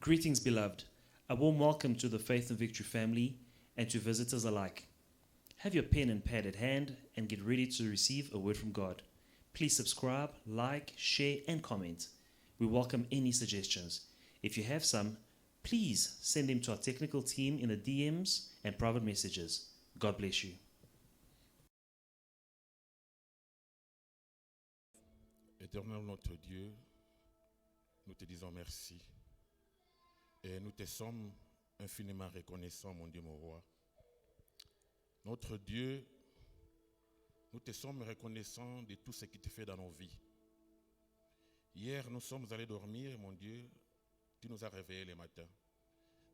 Greetings, beloved. A warm welcome to the Faith and Victory family and to visitors alike. Have your pen and pad at hand and get ready to receive a word from God. Please subscribe, like, share, and comment. We welcome any suggestions. If you have some, please send them to our technical team in the DMs and private messages. God bless you. Éternel notre Dieu, nous te disons merci et nous te sommes infiniment reconnaissants, mon Dieu, mon roi. Notre Dieu, nous te sommes reconnaissants de tout ce que tu fais dans nos vies. Hier, nous sommes allés dormir, mon Dieu, tu nous as réveillés le matin.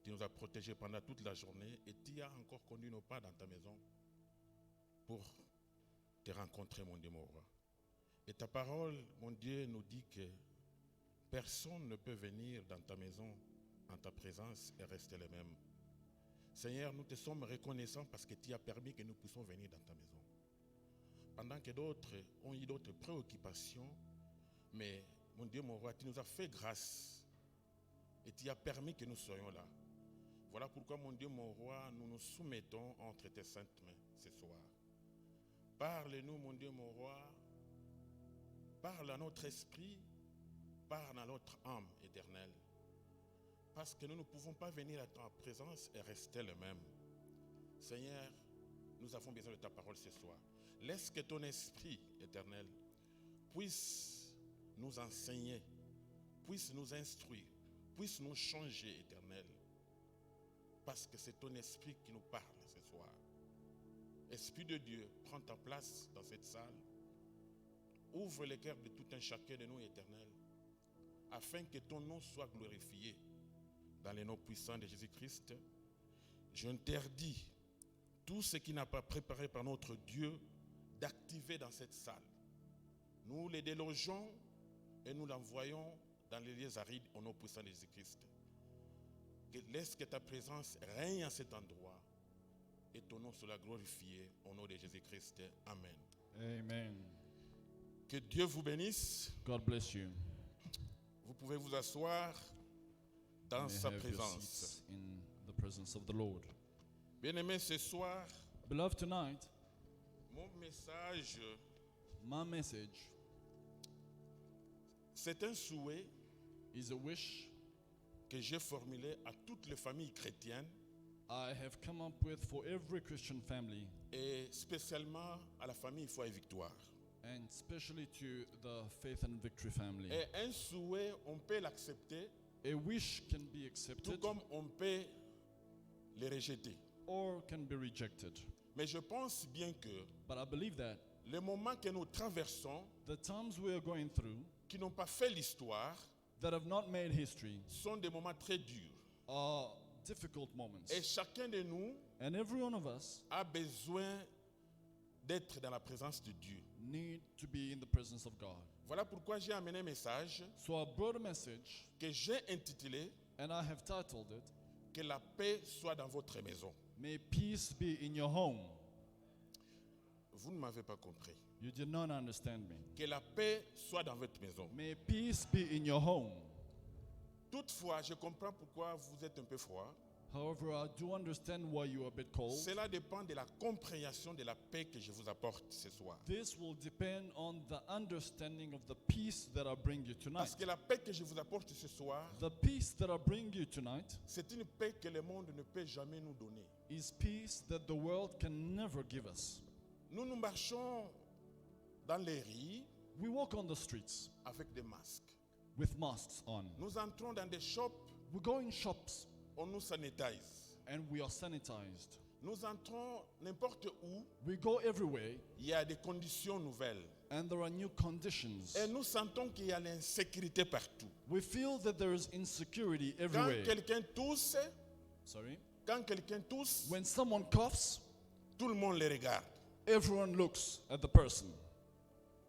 Tu nous as protégés pendant toute la journée et tu as encore conduit nos pas dans ta maison pour te rencontrer, mon Dieu, mon roi. Et ta parole, mon Dieu, nous dit que personne ne peut venir dans ta maison, en ta présence, et rester le même. Seigneur, nous te sommes reconnaissants parce que tu as permis que nous puissions venir dans ta maison. Pendant que d'autres ont eu d'autres préoccupations, mais mon Dieu, mon roi, tu nous as fait grâce et tu as permis que nous soyons là. Voilà pourquoi, mon Dieu, mon roi, nous nous soumettons entre tes saintes mains ce soir. Parle-nous, mon Dieu, mon roi. Parle à notre esprit, parle à notre âme éternelle. Parce que nous ne pouvons pas venir à ta présence et rester le même. Seigneur, nous avons besoin de ta parole ce soir. Laisse que ton esprit éternel puisse nous enseigner, puisse nous instruire, puisse nous changer, éternel. Parce que c'est ton esprit qui nous parle ce soir. Esprit de Dieu, prends ta place dans cette salle. Ouvre les cœurs de tout un chacun de nous, éternel, afin que ton nom soit glorifié. Dans les noms puissants de Jésus-Christ, j'interdis tout ce qui n'a pas préparé par notre Dieu d'activer dans cette salle. Nous les délogeons et nous l'envoyons dans les lieux arides au nom puissant de Jésus-Christ. Laisse que ta présence règne à cet endroit et ton nom soit glorifié au nom de Jésus-Christ. Amen. Amen. Que Dieu vous bénisse. God bless you. Vous pouvez vous asseoir dans May sa have your présence. seats in the presence of the Lord. Bien-aimés, ce soir, Beloved, tonight, mon message, my message c'est un souhait is a wish que j'ai formulé à toutes les familles chrétiennes I have come up with for every Christian family, et spécialement à la famille Foi et Victoire. and especially to the Faith and Victory family. Et un souhait, on peut l'accepter, A wish can be tout accepted comme on peut le rejeter. or can be rejected. Mais je pense bien que But I believe that les moments que nous traversons, the times we are going through qui n'ont pas fait l'histoire, that have not made history sont des moments très durs. are difficult moments. Et chacun de nous And every one of us a besoin d'être dans la présence de Dieu. need to be in the presence of God. Voilà pourquoi j'ai amené un message So I brought a message, que j'ai intitulé and I have titled it, « Que la paix soit dans votre maison May peace be in your home. ». Vous ne m'avez pas compris. You did not understand me. Que la paix soit dans votre maison. May peace be in your home. Toutefois, je comprends pourquoi vous êtes un peu froid. However, I do understand why you are a bit cold. Cela dépend de la compréhension de la paix que je vous apporte ce soir. This will depend on the understanding of the peace that I bring you tonight. Parce que la paix que je vous apporte ce soir, The peace that I bring you tonight c'est une paix que le monde ne peut jamais nous donner. is peace that the world can never give us. Nous marchons dans les rues We walk on the streets avec des masques. with masks on. Nous entrons dans des shops, We go in shops on nous sanitise. and we are sanitized. Nous entrons n'importe où, We go everywhere il y a des conditions nouvelles. and there are new conditions. Et nous sentons qu'il y a l'insécurité partout. We feel that there is insecurity Quand everywhere. quelqu'un tousse, Sorry. when someone coughs, tout le monde le regarde. everyone looks at the person.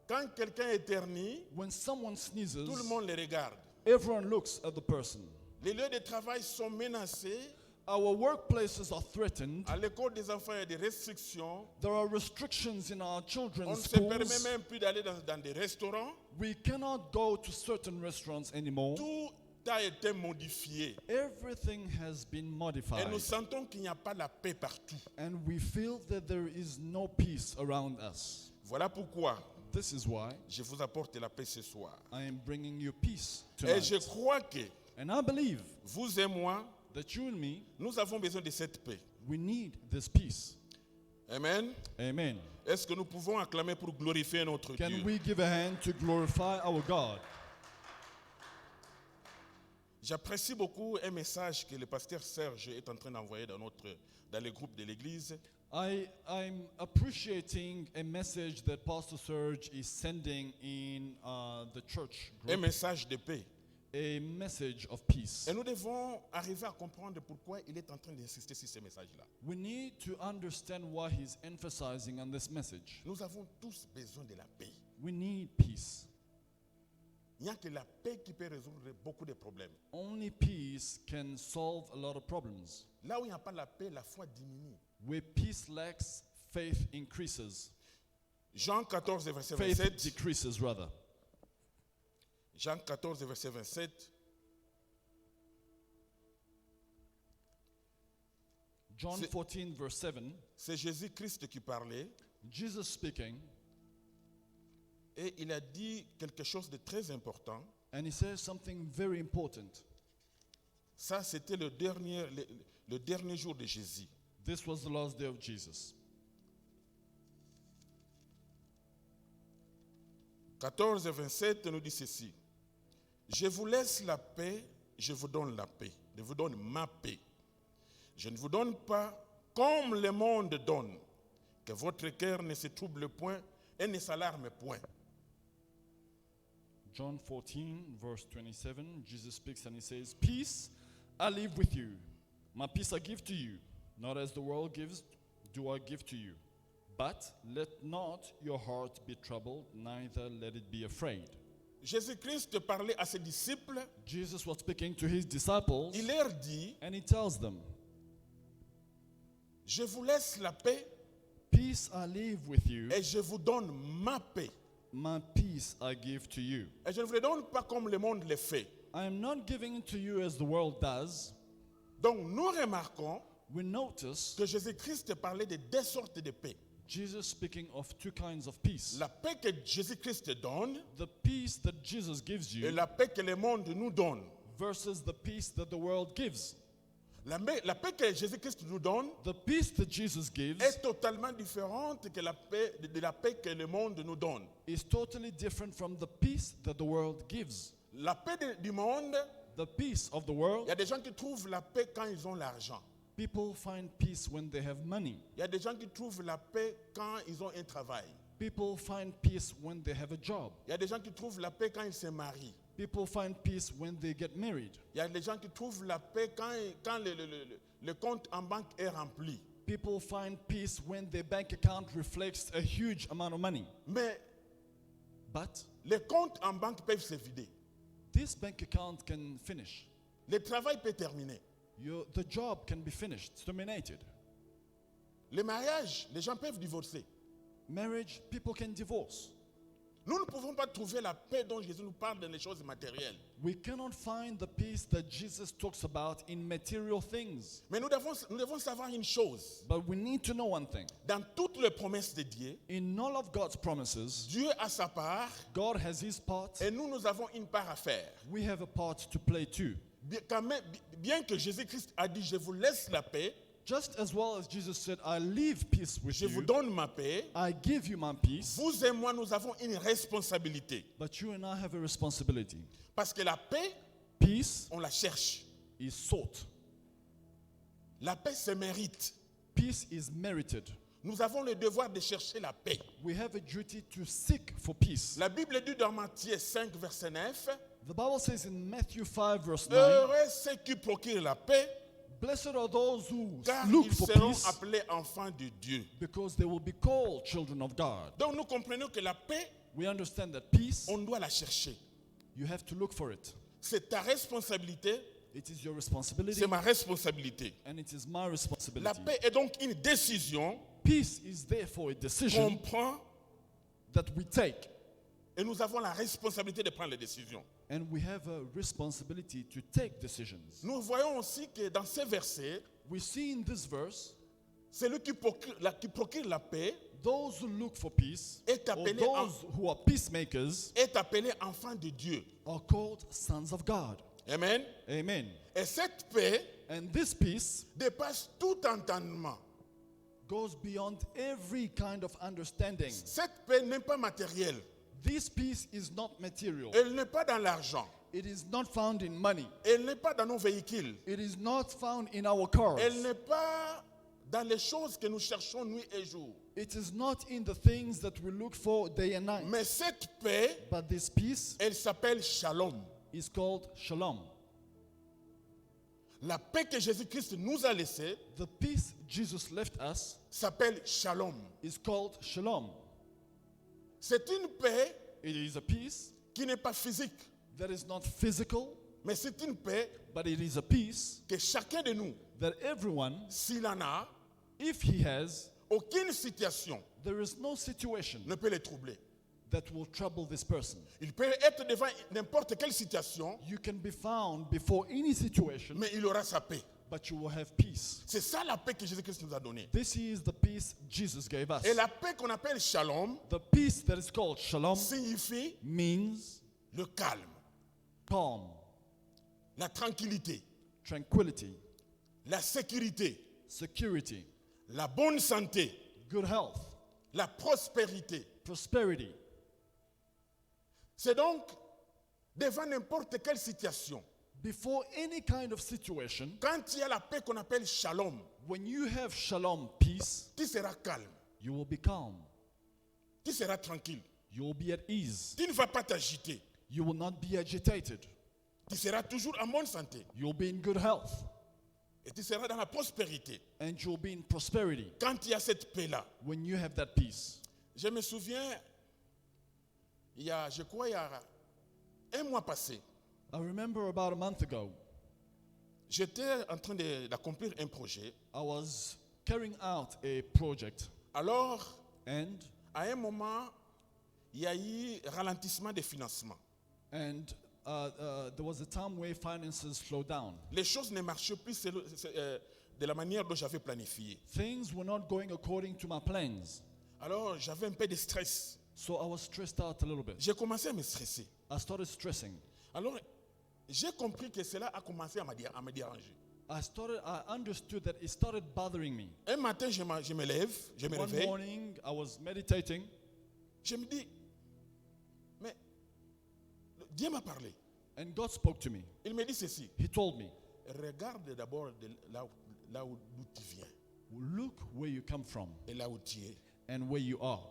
Quand quelqu'un éternue, When someone sneezes, tout le monde le regarde. everyone looks at the person. Les lieux de travail sont menacés. Our workplaces are threatened. À l'école des enfants, il y a des restrictions. There are restrictions in our On ne children's se permet schools. même plus d'aller dans des restaurants. We cannot go to certain restaurants anymore. Tout a été modifié. Everything has been Et modified. nous sentons qu'il n'y a pas la paix partout. And we feel that there is no peace around us. Voilà pourquoi This is why je vous apporte la paix ce soir. I am bringing you peace Et je tonight. crois que And I believe vous et moi, that you and me, nous avons besoin de cette paix. we need this peace. Amen. Amen. Est-ce que nous pouvons acclamer pour glorifier notre Can Dieu? we give a hand to glorify our God? J'apprécie beaucoup un message que le pasteur Serge est en train d'envoyer dans les groupes de l'église. I'm appreciating a message that Pastor Serge is sending in the church Un group, message de paix. a message of peace. Et nous devons arriver à comprendre pourquoi il est en train d'insister sur ce message-là. We need to understand why he's emphasizing on this message. Nous avons tous besoin de la paix. We need peace. Il n'y a que la paix qui peut résoudre beaucoup de problèmes. Only peace can solve a lot of problems. Là où il n'y a pas la paix, la foi diminue. Where peace lacks, faith increases. Jean 14, verset Faith 27. decreases, rather. Jean 14, verset 27. John C'est- 14, verse 7, C'est Jésus-Christ qui parlait. Jesus speaking, Et il a dit quelque chose de très important. and he says something very important. Ça, c'était le dernier jour de Jésus. This was the last day of Jesus. 14 et 27 nous dit ceci. Je vous laisse la paix, je vous donne la paix. Je vous donne ma paix. Je ne vous donne pas comme le monde donne. Que votre cœur ne se trouble point et ne s'alarme point. John 14, verse 27, Jesus speaks and he says, Peace I leave with you. My peace I give to you. Not as the world gives, do I give to you. But let not your heart be troubled, neither let it be afraid. Jésus-Christ parlait à ses disciples. Jesus was speaking to his disciples, Il leur dit, and he tells them, je vous laisse la paix Peace I leave with you, et je vous donne ma paix. my peace I give to you. Et je ne vous le donne pas comme le monde le fait. I am not giving it to you as the world does. Donc nous remarquons We notice que Jésus-Christ parlait de deux sortes de paix. Jesus speaking of two kinds of peace. La paix que Jésus-Christ donne The peace that Jesus gives et you la paix que le monde nous donne. versus the peace that the world gives. La paix que Jésus-Christ nous donne The peace that Jesus gives est totalement différente que de la paix que le monde nous donne. is totally different from the peace that the world gives. La paix du monde, The peace of the il world, y a des gens qui trouvent la paix quand ils ont l'argent. people find peace when they have money. Il y a des gens qui trouvent la paix quand ils ont un travail. People find peace when they have a job. Il y a des gens qui trouvent la paix quand ils se marient. People find peace when they get married. Il y a des gens qui trouvent la paix quand le compte en banque est rempli. People find peace when their bank account reflects a huge amount of money. Mais But les comptes en banque peuvent se vider. this bank account can finish. Le travail peut terminer. The job can be finished, it's terminated. Le mariage, les gens peuvent divorcer. Marriage, people can divorce. Nous ne pouvons pas trouver la paix dont Jésus nous parle dans les choses matérielles. We cannot find the peace that Jesus talks about in material things. Mais nous devons savoir une chose. But we need to know one thing. Dans toutes les promesses de Dieu, In all of God's promises, Dieu a sa part God has his part. et nous avons une part à faire. We have a part to play too. Bien que Jésus-Christ a dit, je vous laisse la paix, Just as well as Jesus said, I leave peace with je vous you, donne ma paix, I give you my peace, vous et moi, nous avons une responsabilité. but you and I have a responsibility. Parce que la paix, Peace on la cherche. is sought. La paix se mérite. Peace is merited. Nous avons le devoir de chercher la paix. We have a duty to seek for peace. La Bible dit dans Matthieu 5, verset 9, The Bible says in Matthew 5, verse 9, heureux ceux qui procurent la paix, Blessed are those who car look ils for seront peace, appelés enfants de Dieu. because they will be called children of God. Donc nous comprenons que la paix, We understand that peace, on doit la chercher. you have to look for it. C'est ta responsabilité, It is your responsibility, c'est ma responsabilité. and it is my La responsibility. paix est donc une décision Peace is therefore a qu'on decision prend that we take, et nous avons la responsabilité de prendre les décisions. And we have a responsibility to take decisions. Nous voyons aussi que dans ces versets, We see in this verse, celui qui procure la paix those who look for peace, est or appelé, those who are peacemakers, est appelé enfant de Dieu. are called sons of God. Amen. Amen. Et cette paix And this peace dépasse tout entendement. goes beyond every kind of understanding. Cette paix n'est pas matérielle. This peace is not material. Elle n'est pas dans l'argent. It is not found in money. Elle n'est pas dans nos véhicules. It is not found in our cars. Elle n'est pas dans les choses que nous cherchons nuit et jour. It is not in the things that we look for day and night. Mais cette paix, But this peace elle s'appelle Shalom. is called shalom. La paix que Jésus-Christ nous a laissée The peace Jesus left us s'appelle Shalom. is called shalom. C'est une paix It is a peace qui n'est pas physique, that is not physical, mais c'est une paix but it is a peace que chacun de nous, that everyone, s'il en a, if he has, aucune situation there is no situation ne peut les troubler. that will trouble this person. Il peut être devant n'importe quelle situation, You can be found before any situation, mais il aura sa paix. but you will have peace. C'est ça la paix que Jésus-Christ nous a donnée. This is the peace Jesus gave us. Et la paix qu'on appelle Shalom The peace that is called shalom signifie means le calme, calm, la tranquillité, tranquility, la sécurité, security, la bonne santé, good health, la prospérité. prosperity. C'est donc devant n'importe quelle situation. Before any kind of situation, Quand il y a la paix qu'on appelle Shalom, when you have shalom peace, tu seras calme, you will be calm. tu seras tranquille. You will be at ease. Tu ne vas pas t'agiter. You will not be agitated. Tu seras toujours en bonne santé. You will be in good health. Et tu seras dans la prospérité. And you will be in prosperity Quand il y a cette paix-là, when you have that peace. je me souviens, je crois, il y a un mois passé, I remember about a month ago, j'étais en train d'accomplir un projet. I was carrying out a project, Alors, and à un moment, il y a eu ralentissement des financements. there was a time where finances slowed down. Les choses ne marchaient plus de la manière dont j'avais planifié. Things were not going according to my plans. Alors, j'avais un peu de stress. So I was stressed out a little bit. J'ai commencé à me stresser. I started stressing. Alors, j'ai compris que cela a commencé à me déranger. I understood that it started bothering me. Un matin, je me lève, je me One réveille, morning, I was meditating. je me dis, mais Dieu m'a parlé. And God spoke to me. Il me dit ceci, He told me, regarde d'abord là où tu viens look where you come from et là où tu es. and where you are.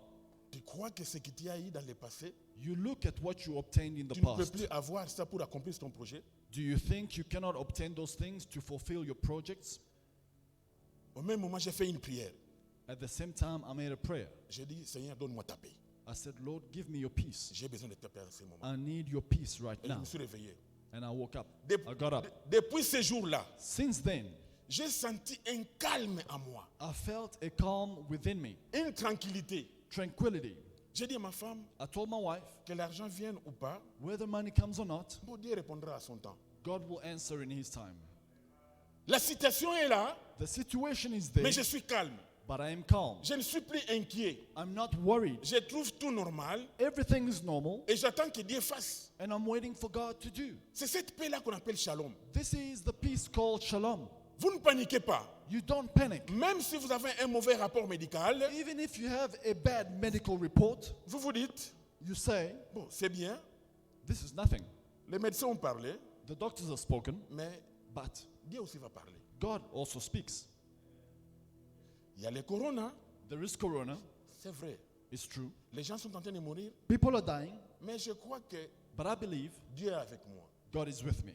Tu crois que ce qui t'y a eu dans le passé, You look at what you obtained in the tu ne peux past. plus avoir ça pour accomplir ton projet? Do you think you cannot obtain those things to fulfill your projects? Au même moment, j'ai fait une prière. At the same time, I made a prayer. J'ai dit, Seigneur, donne-moi ta paix. I said, Lord, give me your peace. J'ai besoin de ta paix en ce moment. I need your peace right Et je now. me suis réveillé. And I woke up. Dep- I got up. Depuis ce jour-là, Since then, j'ai senti un calme en moi, I felt a calm within me, une tranquillité. tranquility. J'ai dit à ma femme, I told my wife, que l'argent vienne ou pas, whether money comes or not, bon, Dieu répondra à son temps. God will answer in His time. La situation est là, The situation is there, mais je suis calme. but I am calm. Je ne suis plus inquiet. I'm not worried. Je trouve tout normal Everything is normal, et j'attends que Dieu fasse. and I'm waiting for God to do. C'est cette paix-là qu'on appelle shalom. This is the peace called shalom. Vous ne paniquez pas. You don't panic. Même si vous avez un mauvais rapport médical, Even if you have a bad medical report, vous vous dites, you say, bon, c'est bien, this is nothing. les médecins ont parlé, The doctors have spoken, mais but Dieu aussi va parler. God also speaks. Il y a le corona, There is corona. c'est vrai. It's true. Les gens sont en train de mourir, People are dying, mais je crois que but I believe Dieu est avec moi. God is with me.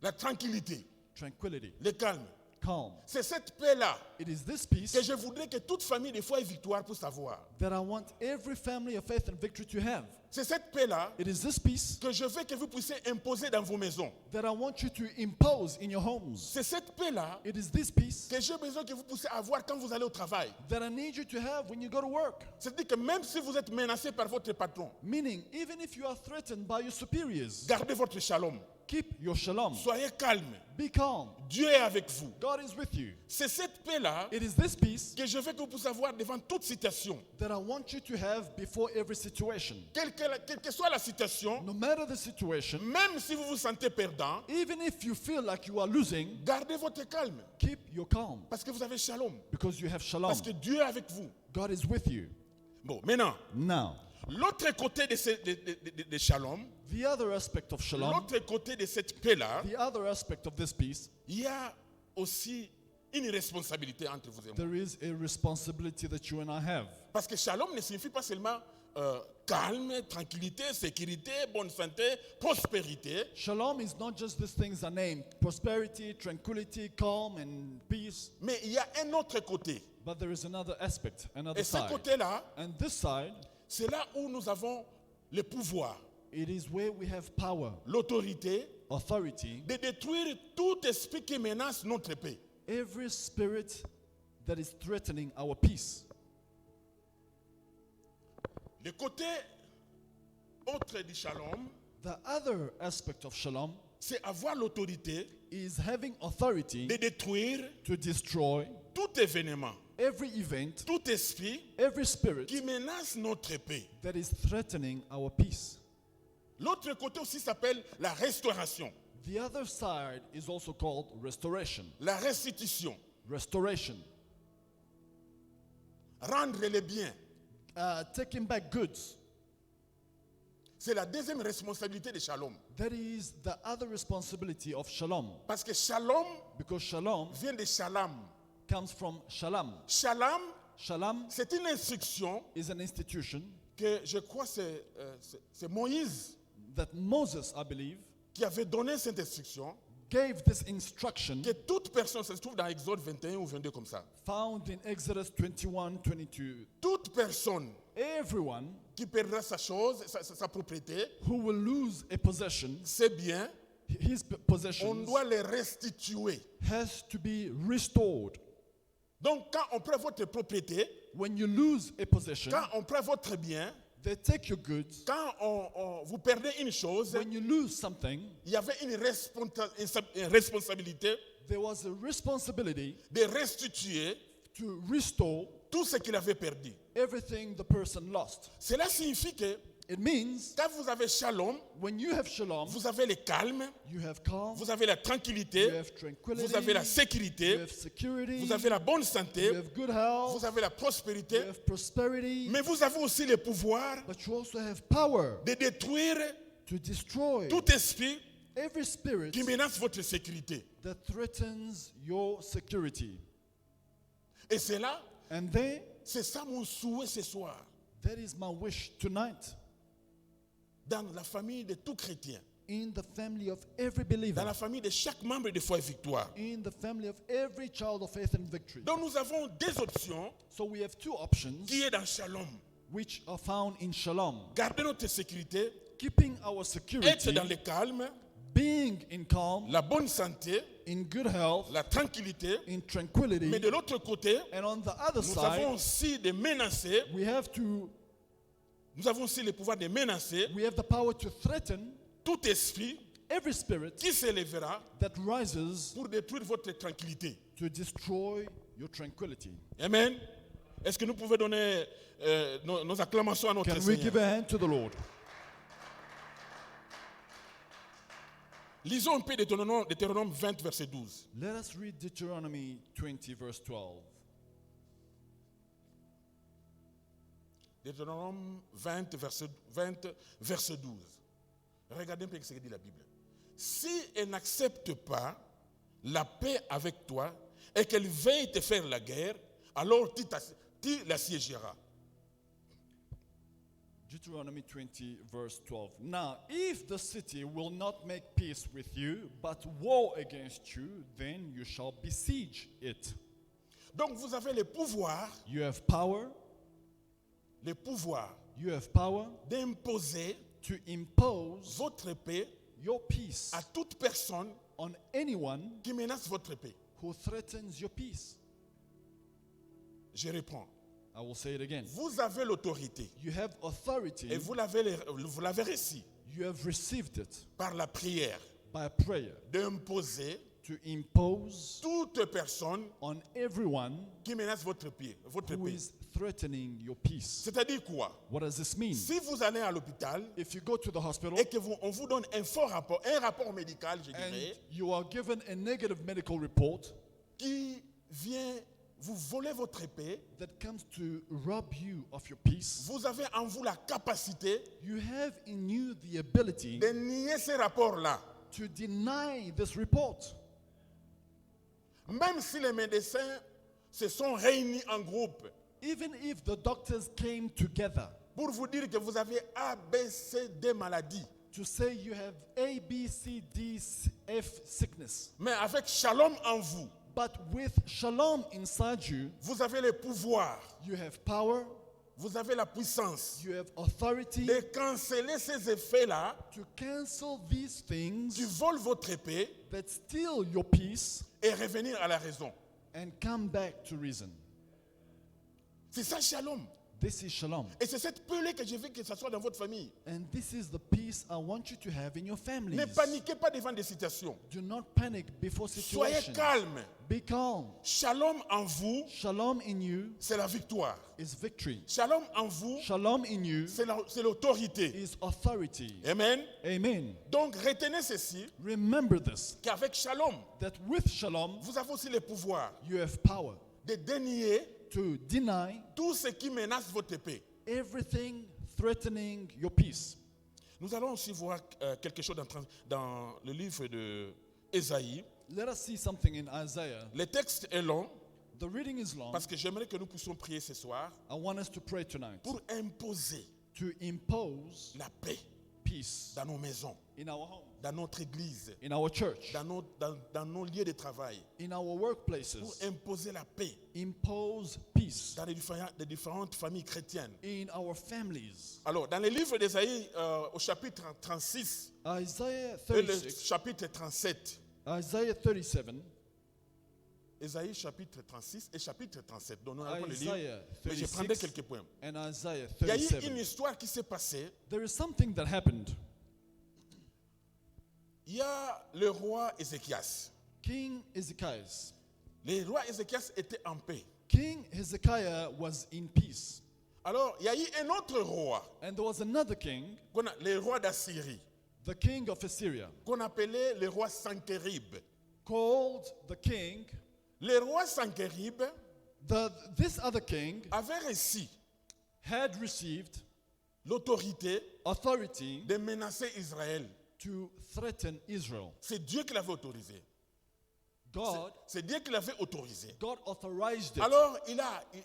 La tranquillité, Tranquility, le calme. calm. C'est cette paix-là It is this peace que je voudrais que toute famille de foi et victoire puisse avoir. that I want every family of faith and victory to have. C'est cette paix-là It is this peace que je veux que vous puissiez imposer dans vos maisons. that I want you to impose in your homes. C'est cette paix-là It is this peace que j'ai besoin que vous puissiez avoir quand vous allez au travail. that I need you to have when you go to work. C'est-à-dire que même si vous êtes menacé par votre patron, Meaning, even if you are threatened by your superiors, gardez votre shalom. keep your shalom. Soyez calme. Be calm. Dieu est avec vous. God is with you. C'est cette paix-là It is this peace que je veux que vous puissiez avoir devant toute situation. that I want you to have before every situation. Quelle que soit la situation, No matter the situation, même si vous vous sentez perdant, even if you feel like you are losing, gardez votre calme. keep your calm Parce que vous avez shalom. because you have shalom. Parce que Dieu est avec vous. God is with you. Bon, maintenant, Now, l'autre côté de shalom, the other aspect of shalom, l'autre côté de cette paix-là, the other aspect of this peace, il y a aussi une responsabilité entre vous et moi. there is a responsibility that you and I have. Parce que shalom ne signifie pas seulement calme, tranquillité, sécurité, bonne santé, prospérité. Shalom is not just these things are named prosperity, tranquility, calm, and peace, Mais il y a un autre côté. but there is another aspect, another Et ce side. côté-là, And this side, c'est là où nous avons le pouvoir, it is where we have power, l'autorité authority, de détruire tout esprit qui menace notre paix. every spirit that is threatening our peace. Le côté autre du shalom, The other aspect of shalom c'est avoir l'autorité is having authority de détruire to destroy tout événement, every event, tout esprit every spirit qui menace notre paix. that is threatening our peace. L'autre côté aussi s'appelle la restauration, The other side is also called restoration. la restitution, Restoration. rendre les biens. Taking back goods. C'est la deuxième responsabilité de shalom. That is the other responsibility of shalom. Parce que shalom Because shalom vient de shalom. comes from shalom. Shalom, Shalom c'est une instruction is an institution que je crois c'est Moïse that Moses, I believe, qui avait donné cette instruction, gave this instruction que toute personne, ça se trouve dans Exode 21 ou 22 comme ça, found in Exodus 21:22. toute personne Everyone qui perdra sa chose, sa propriété, who will lose a possession, ses biens, his on possessions, doit les restituer. has to be restored. Donc quand on prend votre propriété, When you lose a possession, quand on prend votre bien, they take your goods. quand vous perdez une chose, When you lose something, il y avait une responsabilité there was a responsibility de restituer to restore tout ce qu'il avait perdu. everything the person lost. Cela signifie que It means quand vous avez shalom, when you have shalom, vous avez le calme, you have calm, vous avez la you tranquillité, have tranquility, vous avez la you sécurité, have security, vous avez la bonne you santé, have good health, vous avez la you prospérité, have prosperity, mais vous avez aussi le pouvoir but you also have power de détruire to destroy tout esprit every spirit qui menace votre sécurité. that threatens your security. Et c'est là, And then, c'est ça mon souhait ce soir, that is my wish tonight dans la famille de tout chrétien, in the family of every dans believer, la famille de chaque membre de Foi et Victoire. in the family of every child of faith and victory. Donc nous avons deux options So we have two options qui est dans shalom. which are found in shalom. Garder notre sécurité, Keeping our être security, dans le calme, being in calm, la bonne santé, in good health, la tranquillité. in tranquility. Mais de l'autre côté, And on the other nous avons side, aussi de menacer, nous avons aussi le pouvoir de menacer we have the power to threaten tout esprit every spirit qui s'élèvera that rises pour détruire votre tranquillité. to destroy your tranquility. Amen. Est-ce que nous pouvons donner nos acclamations à notre Can we Seigneur? give a hand to the Lord? Lisons un peu Deutéronome 20, verset 12. Let us read Deuteronomy 20, verse 12. Deutéronome 20, verset 12. Regardez un peu ce que dit la Bible. Si elle n'accepte pas la paix avec toi et qu'elle veuille te faire la guerre, alors tu l'assiégeras. Deuteronomy 20, verse 12. Now, if the city will not make peace with you, but war against you, then you shall besiege it. Donc vous avez le pouvoir You have power d'imposer to impose votre paix your peace à toute personne on anyone qui menace votre paix. who threatens your peace. Je reprends. I will say it again. Vous avez l'autorité You have authority. et vous l'avez reçu You have received it par la prière by prayer d'imposer to impose toute personne on everyone qui menace votre paix. who is threatening your peace. C'est-à-dire quoi? What does this mean? Si vous allez à l'hôpital If you go to the hospital et que on vous donne un rapport médical, je and dirais, you are given a negative medical report qui vient vous voler votre paix, that comes to rob you of your peace, vous avez en vous la capacité you have in you the ability de nier ces rapports-là. to deny this report. Même si les médecins se sont réunis en groupe Even if the doctors came together pour vous dire que vous avez A, B, C, D maladies, to say you have A, B, C, D, F sickness, mais avec shalom en vous, but with shalom inside you, vous avez le pouvoir, you have power, vous avez la puissance you have authority de canceller ces effets-là to cancel these things qui volent votre paix that steal your peace et revenir à la raison. and come back to reason. C'est ça shalom. This is shalom. Et c'est cette paix-là que je veux que ça soit dans votre famille. And this is the peace I want you to have in your families. Ne paniquez pas devant des situations. Do not panic before Soyez situations. calme. Be calm. Shalom en vous, Shalom in you c'est la victoire. is victory. Shalom en vous, Shalom in you c'est l'autorité. is authority. Amen. Amen. Donc retenez ceci, Remember this, qu'avec shalom, that with shalom, vous avez aussi le pouvoir you have power de dénier to deny tout ce qui menace votre paix. everything threatening your peace. Nous allons aussi voir quelque chose dans le livre de Ésaïe. Let us see something in Isaiah. Le texte est long The reading is long. parce que j'aimerais que nous puissions prier ce soir I want us to pray tonight pour imposer to impose la paix peace dans nos maisons, in our home, dans notre église, in our church, dans nos lieux de travail, in our pour workplaces. imposer la paix Impose peace dans les différentes familles chrétiennes. in our families. Alors, dans le livre d'Ésaïe, au chapitre 36 Isaiah et le 36. chapitre 37, Isaiah 37. Ésaïe chapitre 36 et chapitre 37. Donc, nous allons le lire, Isaiah mais je prendrai 36 quelques points. and Isaiah Il y a eu une 37. histoire qui s'est passée. There is something that happened. Il y a le roi Ézéchias. King Hezekiah. Le roi Ézéchias était en paix. King Hezekiah was in peace. Alors, il y a eu un autre roi, And there was another king, le roi d'Assyrie, the king of Assyria, qu'on appelait le roi Sankérib. called the king. Le roi Sankérib This other king avait reçu had received l'autorité authority de menacer Israël. to threaten Israel. C'est Dieu qui l'avait autorisé. C'est Dieu qui l'avait autorisé. God authorized it. Alors,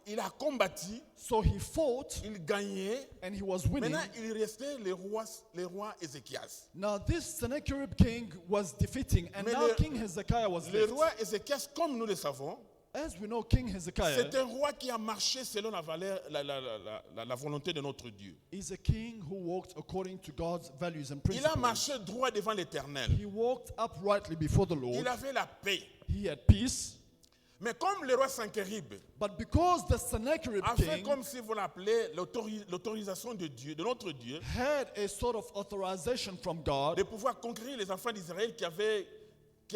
il a combattu, So he fought il gagnait. and he was winning. Maintenant, il restait le roi Ézéchias. Now this Sennacherib king was defeating, and Mais now le- King Hezekiah was Le left. roi Ézéchias, comme nous le savons, As we know, King Hezekiah c'est un roi qui a marché selon la volonté de notre Dieu. is a king who walked according to God's values and Il a principles. marché droit devant l'Éternel. He walked uprightly before the Lord. Il avait la paix. He had peace. Mais comme le roi Sankérib But because the Sennacherib a fait king comme si vous l'appelez l'autorisation de Dieu, de notre Dieu, had a sort of authorization from de God pouvoir conquérir les enfants d'Israël qui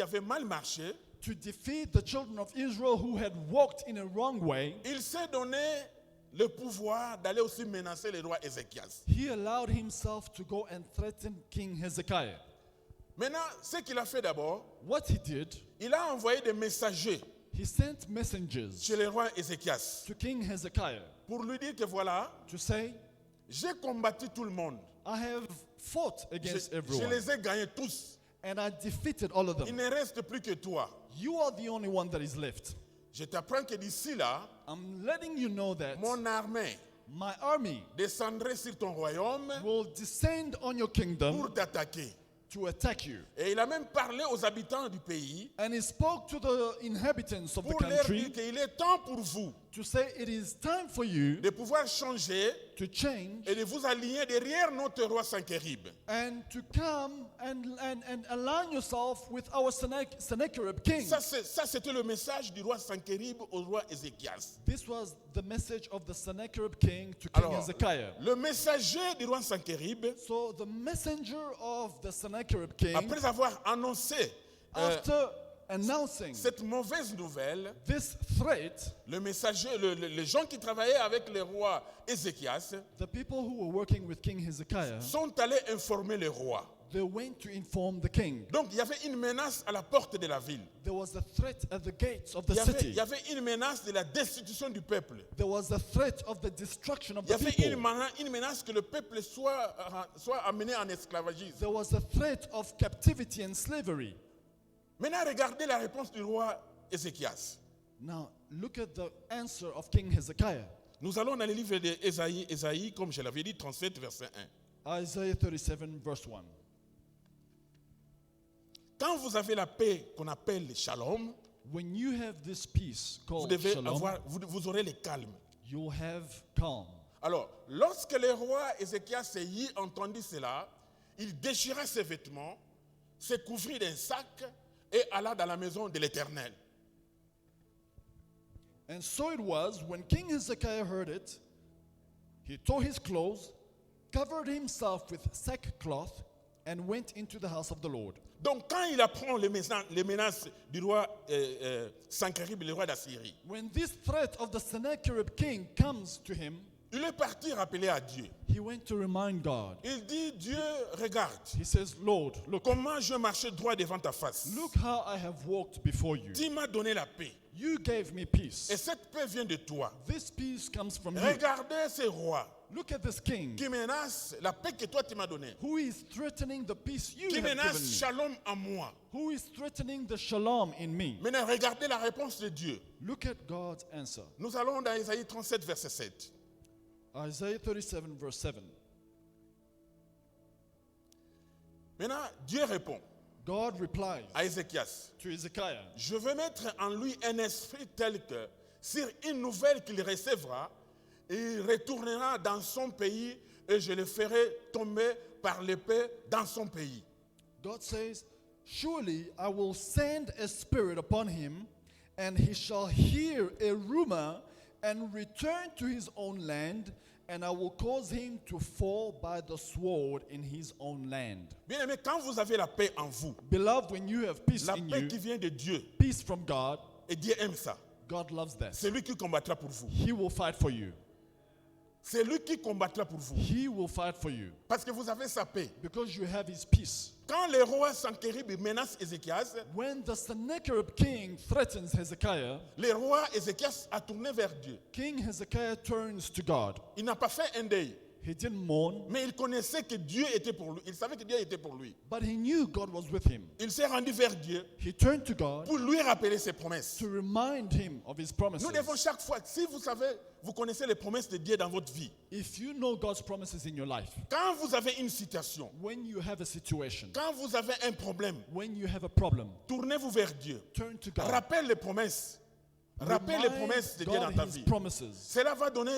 avaient mal marché, to defeat the children of Israel who had walked in a wrong way, il s'est donné le pouvoir d'aller aussi menacer le roi Ézéchias. he allowed himself to go and threaten King Hezekiah. Maintenant, ce qu'il a fait d'abord, What he did, il a envoyé des messagers he sent messengers chez le roi Ézéchias to King Hezekiah pour lui dire que voilà, to say, j'ai combattu tout le monde. I have fought Je, against je everyone les ai gagnés tous. and I defeated all of Il them. ne reste plus que toi. You are the only one that is left. Je t'apprends que d'ici là, I'm letting you know that mon armée my army descendrait sur ton royaume will descend on your kingdom pour t'attaquer. to attack you. Et il a même parlé aux habitants du pays And he spoke to the inhabitants of the pour leur dire country qu'il est temps pour vous to say it is time for you de pouvoir changer to change et de vous aligner derrière notre roi Sankérib. and to come and align yourself with our Sennacherib king. Ça, c'était le message du roi Sankérib au roi Ézéchias. This was the message of the Sennacherib king to King Alors, Hezekiah. le messager du roi Sankérib, So the messenger of the Sennacherib king, après avoir annoncé after announcing cette mauvaise nouvelle, this threat, le messager, les gens qui travaillaient avec le roi Ézéchias the people who were working with King Hezekiah, sont allés informer le roi. they went to inform the king. Donc il y avait une menace à la porte de la ville. There was a threat at the gates of the Il city. y avait une menace de la destitution du peuple. There was a threat of the destruction of Il y the avait people. une menace que le peuple soit amené en esclavagisme. There was a threat of captivity and slavery. Maintenant, regardez la réponse du roi Ézéchias. Now, look at the answer of King Hezekiah. Nous allons dans le livre d'Ésaïe, Ésaïe, comme je l'avais dit, 37, verset 1. Isaiah 37, verse 1. Quand vous avez la paix qu'on appelle le shalom, When you have this peace vous, called shalom, vous aurez le calme. you'll have calm. Alors, lorsque le roi Ézéchias entendit cela, il déchira ses vêtements, se couvrit d'un sac et alla dans la maison de l'Éternel. And so it was, when King Hezekiah heard it, he tore his clothes, covered himself with sackcloth, and went into the house of the Lord. Donc, quand il apprend les menaces du roi Sankérib, le roi d'Assyrie, When this threat of the Sennacherib king comes to him, il est parti rappeler à Dieu. he went to remind God. Il dit, Dieu, regarde, He says, Lord, look comment je marchais droit devant ta face. how I have walked before you. Tu m'as donné la paix. You gave me Et peace. cette paix vient de toi. This peace comes from you. Regardez ces rois Look at this king qui menacent la paix que toi tu m'as donnée. who is threatening the peace you Qui have given menacent me. shalom en moi. Who is threatening the shalom in me. Maintenant, regardez la réponse de Dieu. Look at God's answer. Nous allons dans Isaïe 37, verset 7. Isaiah 37, verse 7. Maintenant, Dieu répond God replies à Ézéchias, to Hezekiah, je vais mettre en lui un esprit tel que, sur une nouvelle qu'il recevra, il retournera dans son pays et je le ferai tomber par l'épée dans son pays. God says, surely I will send a spirit upon him, and he shall hear a rumor and return to his own land, and I will cause him to fall by the sword in his own land. Bien-aimé, quand vous avez la paix en vous, Beloved, when you have peace la in paix you, qui vient de Dieu, peace from God, et Dieu aime ça, God loves that. c'est lui qui combattra pour vous. He will fight for you. C'est lui qui combattra pour vous. He will fight for you Parce que vous avez sa paix. because you have his peace. Quand le roi Sankérib menace Ézéchias, When the Sennacherib king threatens Hezekiah, le roi Ézéchias a tourné vers Dieu. King Hezekiah turns to God. Il n'a pas fait un deuil, He didn't mourn, mais il connaissait que Dieu était pour lui. Il savait que Dieu était pour lui. but he knew God was with him. Il s'est rendu vers Dieu He turned to God pour lui rappeler ses promesses. to remind him of his promises. Nous devons chaque fois, si vous savez, vous connaissez les promesses de Dieu dans votre vie. If you know God's promises in your life, Quand vous avez une situation, when you have a situation, quand vous avez un problème, when you have a problem, tournez-vous vers Dieu. turn to God. Rappelle les promesses. Rappelle les promesses de Dieu dans God ta his vie. promises. Cela va donner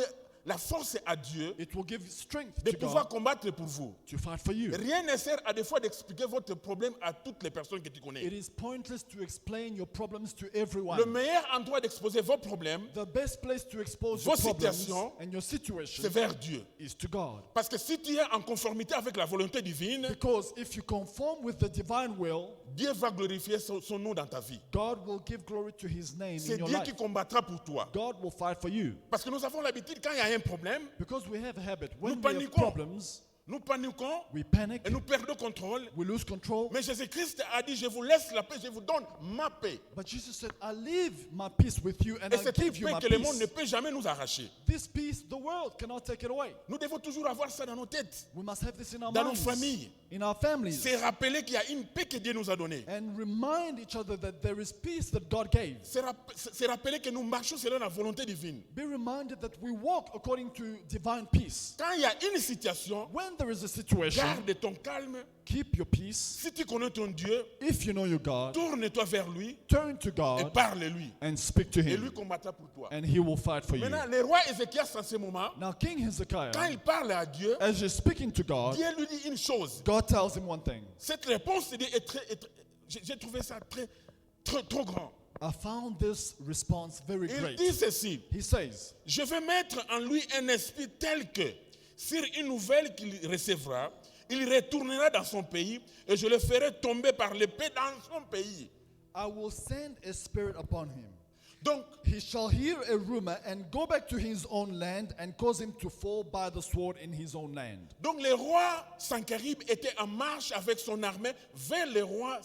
la force à Dieu It will give strength de to pouvoir God combattre pour vous. to fight for you. Rien ne sert à des fois d'expliquer votre problème à toutes les personnes que tu connais. It is pointless to explain your problems to Le everyone. meilleur endroit d'exposer vos problèmes, The best place to expose Vos your problems situations, and your situation c'est vers Dieu. is to God. Parce que si tu es en conformité avec la volonté divine, Because if you conform with the divine will, Dieu va glorifier son nom dans ta vie. God will give glory to his name C'est in your Dieu life. qui combattra pour toi. God will fight for you. Parce que nous avons l'habitude, quand il y a un problème, Because we have a habit. When Nous we have paniquons. problems, nous paniquons we panic, et nous perdons contrôle. we lose control. Mais Jésus-Christ a dit, je vous laisse la paix, je vous donne ma paix. But Jesus said, I leave my peace with you and Et I c'est une give you paix my que le monde ne peace. peut jamais nous arracher. This peace, the world cannot take it away. Nous devons toujours avoir ça dans nos têtes. We must have this in our Dans nos minds, familles. in our families, C'est rappeler qu'il y a une paix que Dieu nous a donnée. and remind each other that there is peace that God gave. C'est rappeler que nous marchons selon la volonté divine. Be reminded that we walk according to divine peace. Quand il y a une situation, When there is a situation, garde ton calme keep your peace, Si tu connais ton Dieu, if you know your God, tourne-toi vers lui turn to et God parle-lui. and speak to Et lui him, combattra pour toi. and he will fight for you. Maintenant, le roi Ézéchias, en ce moment, Now King quand Hezekiah, il parle à Dieu, as you're speaking to God, Dieu lui dit une chose. God tells him one thing. Cette réponse j'ai trouvé ça trop grand. I found this response very Il great. dit ceci: He says, je vais mettre en lui un esprit tel que, sur une nouvelle qu'il recevra, il retournera dans son pays et je le ferai tomber par l'épée dans son pays. I will send a spirit upon him. Donc, He shall hear a rumor and go back to his own land and cause him to fall by the sword in his own land. le roi Sankarib était en marche avec son armée vers le roi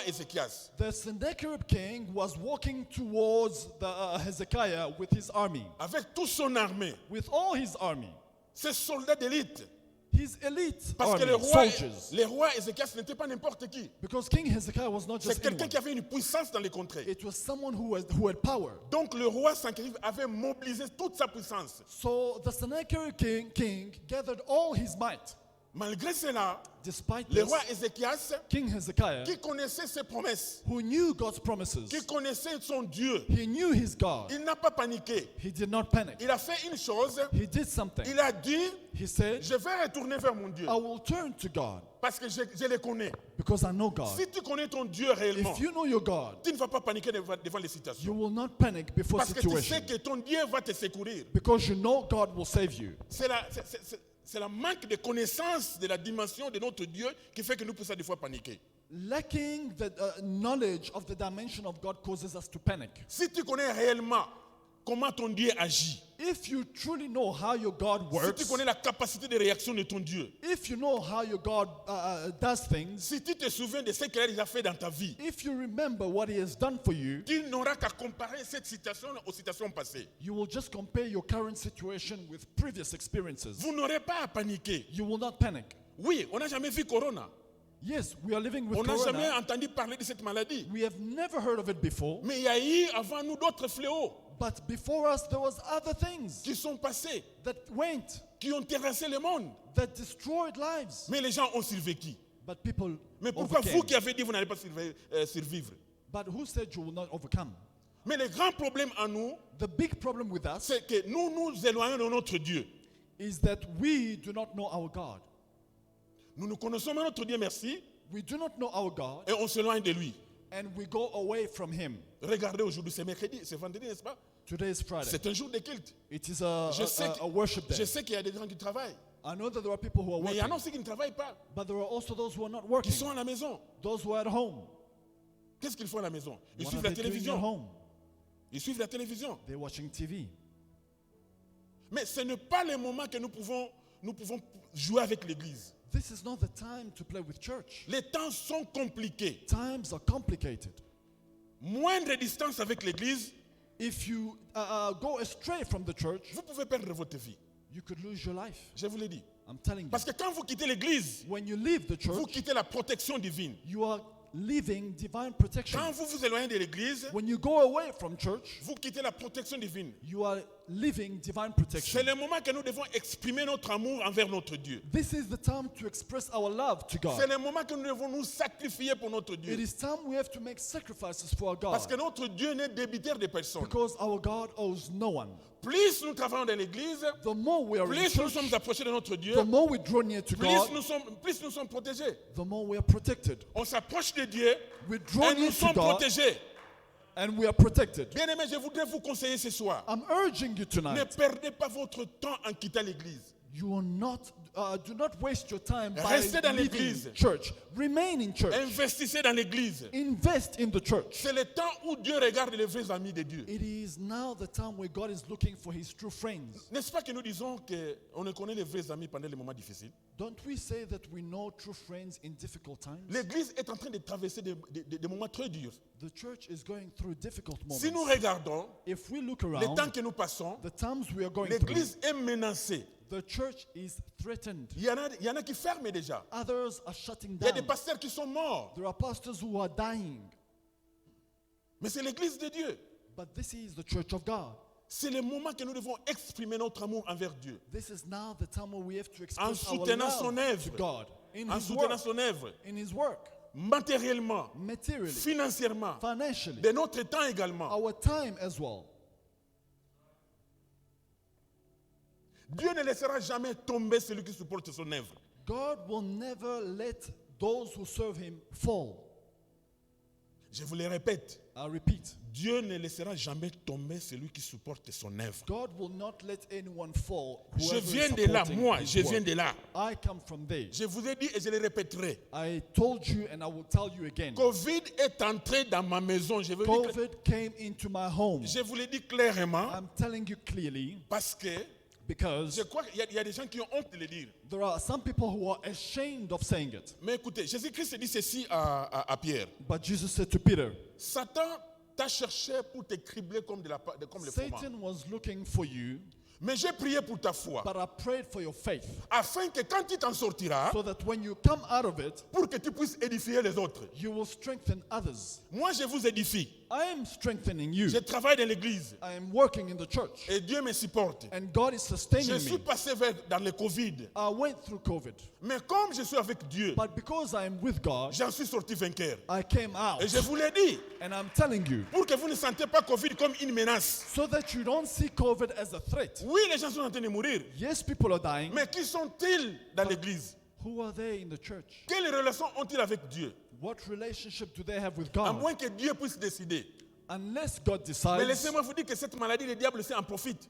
Ézéchias. The Sennacherib king was walking towards the Hezekiah with his army, Avec toute son armée, with all his army, ses soldats d'élite. his elite Parce que army, soldiers. le roi Ézéchias n'était pas n'importe qui. Because King Hezekiah was not C'est just quelqu'un anyone. qui avait une puissance dans les contrées. It was someone who had power. Donc le roi Sankarib avait mobilisé toute sa puissance. So the Sennacherib king gathered all his might. Malgré cela, Despite le this, roi Ézéchias, King Hezekiah, qui connaissait ses promesses, who knew God's promises, qui connaissait son Dieu, he knew his God. il n'a pas paniqué. He did not panic. Il a fait une chose, He did something. il a dit, He said, je vais retourner vers mon Dieu, I will turn to God parce que je le connais. because I know God. Si tu connais ton Dieu réellement, If you know your God, tu ne vas pas paniquer devant les you situations. will not panic before Parce que tu sais situation. que ton Dieu va te secourir. Because you know God will save you. C'est la manque de connaissance de la dimension de notre Dieu qui fait que nous pouvons des fois paniquer. Lacking the knowledge of the dimension of God causes us to panic. Si tu connais réellement comment ton Dieu agit, If you truly know how your God si works, tu connais la capacité de réaction de ton Dieu, if you know how your God does things, si tu te souviens de ce qu'il a déjà fait dans ta vie, if you remember what He has done for you, tu n'auras qu'à comparer cette situation aux situations passées. you will just compare your current situation with previous experiences. Vous n'aurez pas à paniquer. You will not panic. Oui, on n'a jamais vu Corona. Yes, we are living with On n'a jamais Corona. entendu parler de cette maladie. We have never heard of it before. Mais il y a eu avant nous d'autres fléaux But before us, there was other things qui sont passés, that went, qui ont terrassé le monde. that destroyed lives. Mais les gens ont survécu. But people Mais pourquoi overcame. vous qui avez dit que vous n'allez pas survivre? But who said you will not overcome? Mais le grand problème en nous, The big problem with us c'est que nous nous éloignons de notre Dieu. is that we do not know our God. Nous nous connaissons mais notre Dieu, merci, We do not know our God, et on s'éloigne de lui. and we go away from Him. Regardez aujourd'hui, c'est mercredi, c'est vendredi, n'est-ce pas? Today is Friday. C'est un jour de culte. It is a Je worship day. sais qu'il y a des gens qui travaillent, I know that there are people who are mais il y en a working, aussi qui ne travaillent pas, but there are also those who are not qui working, sont à la maison. those who are at home. Qu'est-ce qu'ils font à la maison? Ils What suivent are la they doing at télévision. home? Ils suivent la télévision. They're watching TV. Mais ce n'est pas le moment que nous pouvons jouer avec l'Église. This is not the time to play with church. Les temps sont compliqués. Times are complicated. Moindre distance avec l'Église, If you go astray from the church, vous pouvez perdre votre vie. you could lose your life. Je vous l'ai dit. I'm telling you. Parce que quand vous quittez l'Église, When you leave the vous church, quittez la protection divine. you are leaving divine protection. Quand vous vous éloignez de l'Église, When you go away from church, vous quittez la protection divine. you are leaving divine C'est protection. le moment que nous devons exprimer notre amour envers notre Dieu. This is the time to express our love to C'est God. le moment que nous devons nous sacrifier pour notre It Dieu. is time we have to make sacrifices for our Parce que God. notre Dieu n'est débiteur de personne. Because our God owes no one. Plus nous travaillons dans l'Église, The more we are in plus nous church, sommes approchés de notre Dieu, the more we draw near to plus God, nous sommes protégés. the more we are protected. On s'approche de Dieu We draw et near nous to sommes God protégés. and we are protected. Bien-aimés, je voudrais vous conseiller ce soir. I'm urging you Ne tonight. perdez pas votre temps en quittant l'Église. You are not, do not waste your time by Restez dans leaving l'église. church. Remain in church. Investissez dans l'Église. Invest in the church. C'est le temps où Dieu regarde les vrais amis de Dieu. It is now the time where God is looking for His true friends. N'est-ce pas que nous disons qu'on ne connaît les vrais amis pendant les moments difficiles? Don't we say that we know true friends in difficult times? L'Église est en train de traverser des moments très durs. The church is going through difficult Si nous moments. regardons If we look les temps around, que nous passons, the times we are going through, l'Église est menacée. the church is threatened. Il y en a qui ferment déjà. Others are shutting Il y a des down. pasteurs qui sont morts. There are pastors who are dying. Mais c'est l'Église de Dieu. But this is the church of God. C'est le moment que nous devons exprimer notre amour envers Dieu. This is now the time where we have to En express our soutenant son love œuvre. to God In en his soutenant work. son œuvre, in his work, matériellement, materially, financièrement, financially, de notre temps également. our time as well. Dieu ne laissera jamais tomber celui qui supporte son œuvre. God will never let those who serve him fall. Je vous le répète, I repeat, Dieu ne laissera jamais tomber celui qui supporte son œuvre. God will not let anyone fall. Je whoever viens is de là, supporting moi, his je work. viens de là. I come from there. Je vous ai dit et je le répéterai. I told you and I will tell you again. Covid est entré dans ma maison. Je vous, COVID came into my home. je vous le dis clairement I'm telling you clearly parce que because je crois qu'il y a des gens qui ont honte de le dire. there are some people who are ashamed of saying it. Mais écoutez, Jésus-Christ dit ceci à Pierre. But Jesus said to Peter, Satan t'a cherché pour te cribler comme le froment. Satan was looking for you, Mais j'ai prié pour ta foi, but I prayed for your faith, afin que quand tu t'en sortiras, so that when you come out of it, pour que tu puisses édifier les autres. you will strengthen others. Moi, je vous édifie. I am strengthening you. Je travaille dans l'église I am working in the church, et Dieu me supporte. and God is Je sustaining suis me. passé dans le Covid. I went through COVID, Mais comme je suis avec Dieu, but because I am with God, j'en suis sorti vainqueur. I came out. Et je vous l'ai dit, And I'm telling you, pour que vous ne sentez pas Covid comme une menace. so that you don't see COVID as a threat. Oui, les gens sont en train de mourir. Yes, people are dying. Mais qui sont-ils dans l'église? Who are they in the church? Quelle relation ont-ils avec Dieu? What relationship do they have with À God? moins que Dieu puisse décider. Unless God Mais decides. laissez-moi vous dire que cette maladie, le diable s'en profite.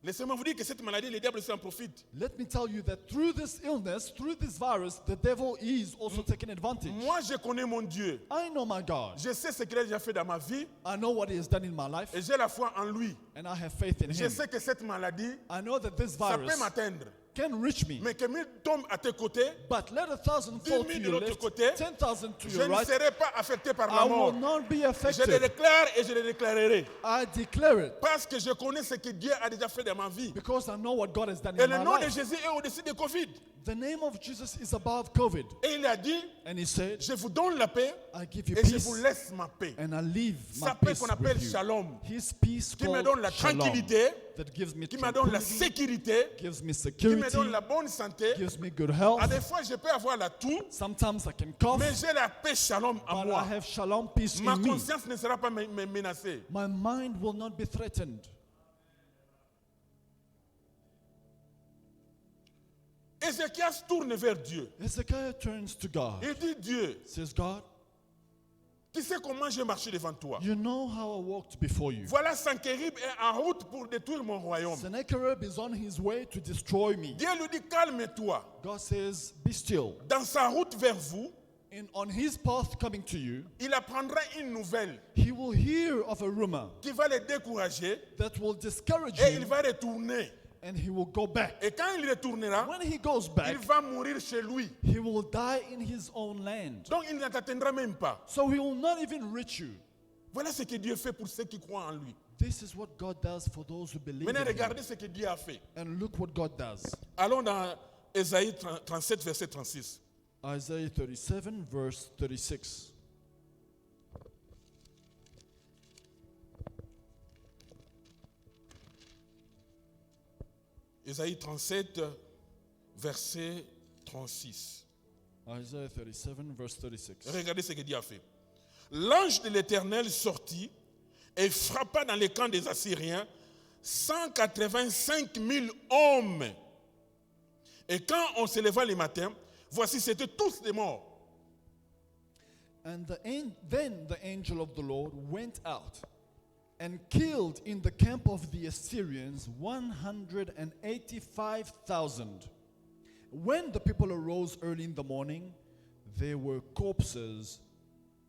Laissez-moi vous dire que cette maladie, le diable s'en profite. Let me tell you that through this illness, through this virus, the devil is also taking advantage. Moi, je connais mon Dieu. I know my God. Je sais ce qu'il a déjà fait dans ma vie I know what he has done in my life, et j'ai la foi en lui. and I have faith in Je him. sais que cette maladie, I know that this ça peut virus m'atteindre. can reach me, Mais que 1000 tombent à tes côtés, but let 1,000 fall to 10,000 de your l'autre left, côté, 10,000 to je your ne right. serai pas affecté par I la will mort. not be Je le affected. déclare et je le déclarerai. I declare it Parce que je connais ce que Dieu a déjà fait dans ma vie. because I know what God has done Et in le my nom de life. Jésus est au-dessus de Covid. The name of Jesus is above COVID. Et il a dit, And he said, je vous donne la paix I give you et je peace vous laisse ma paix. and I leave my Sa paix peace qu'on appelle with you. shalom, His peace qui me called donne la shalom, tranquillité, that gives me qui me donne la tranquility, sécurité, gives me qui me security, donne la bonne santé. gives me good health. À des fois, je peux avoir la toux, Sometimes I can cough, mais j'ai la paix shalom en but I moi. have shalom peace Ma in me. conscience ne sera pas menacée. My mind will not be threatened. Ézéchias tourne vers Dieu. Hezekiah turns to God. Il dit, Dieu, Says, God, tu sais comment j'ai marché devant toi. you know how I walked before you. Voilà, Sanchérib est en route pour détruire mon royaume. Sennacherib is on his way to destroy me. Dieu lui dit, calme-toi. God says, be still. Dans sa route vers vous, On his path coming to you, il apprendra une nouvelle he will hear of a rumor qui va le décourager that will discourage et il him, va retourner. and he will go back. Et quand il retournera, When he goes back, il va mourir chez lui. he will die in his own land. Donc il ne t'atteindra même pas. So he will not even reach you. Voilà ce que Dieu fait pour ceux qui croient en lui. This is what God does for those who believe Maintenant, in him. regardez ce que Dieu a fait. And look what God does. Allons dans Ésaïe 37, verset 36. Isaiah 37, verse 36. Ésaïe 37, verset 36. Isaiah 37, verse 36. Regardez ce que Dieu a fait. L'ange de l'Éternel sortit et frappa dans les camps des Assyriens 185 000 hommes. Et quand on se leva le matin, voici, c'était tous des morts. And then the angel of the Lord went out and killed in the camp of the Assyrians 185,000. When the people arose early in the morning, there were corpses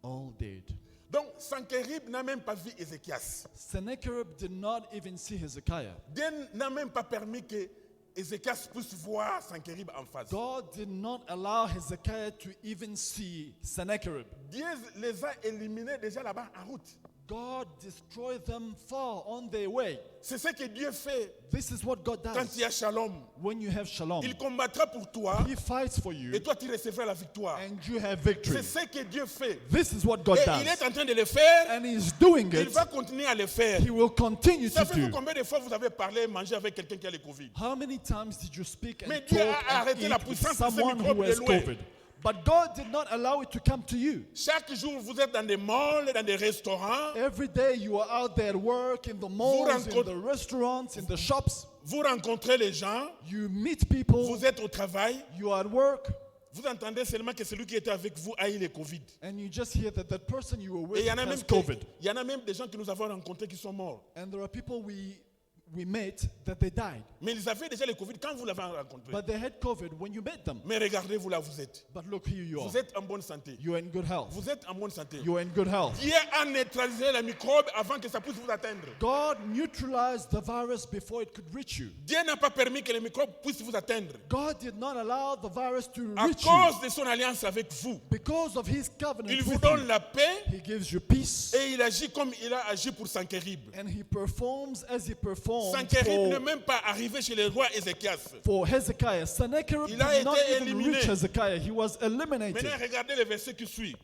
all dead. Donc, Sanchérib n'a même pas vu Ézéchias. Sennacherib did not even see Hezekiah. Dieu n'a même pas permis que Ézéchias puisse voir Sanchérib en face. God did not allow Hezekiah to even see Sennacherib. Dieu les a éliminés déjà là-bas en route. God destroyed them far on their way. C'est ce que Dieu fait This is what God quand does. il y a shalom. When you have shalom, Il combattra pour toi He fights for you et toi tu recevras la victoire. and you have victory. C'est ce que Dieu fait. This is what God Et does. il est en train de le faire. And He's doing Il it. va continuer à le faire. He will continue Ça to fait do. combien de fois vous avez parlé, mangé avec quelqu'un qui a le Covid? How many times did you speak and Mais Dieu talk a and arrêté la eat with puissance de ce someone microbe who de has loin. COVID? But God did not allow it to come to you. Chaque jour, vous êtes dans des malls, dans des restaurants. Every day you are out there at work, in the malls, in the restaurants, in the shops. Vous rencontrez les gens. You meet people. Vous êtes au travail. You are at work. Vous entendez seulement que celui qui était avec vous a eu le Covid. And you just hear that that person you were Et with il y en a has même COVID. il y en a même des gens que nous avons rencontrés qui sont morts. And there are people we met that they died. Mais ils avaient déjà le Covid quand vous l'avez rencontré. But they had COVID when you met them. Mais regardez-vous là, vous êtes. But look, here you are. Vous êtes en bonne santé. You're in good health. Vous êtes en bonne santé. You're in good health. Dieu a neutralisé le microbe avant que ça puisse vous atteindre. God neutralized the virus before it could reach you. Dieu n'a pas permis que le microbe puisse vous atteindre. God did not allow the virus to À reach you. cause de son alliance avec vous. Because of His covenant Il vous with donne you. la paix He gives you peace. et il agit comme il a agi pour Sankerib. And He performs as He performed Sankerib n'est même pas arrivé chez le roi Ézéchias. for Hezekiah. Sennacherib Il did a not été even éliminé. reach Hezekiah. He was eliminated. Maintenant, regardez le verset qui suit.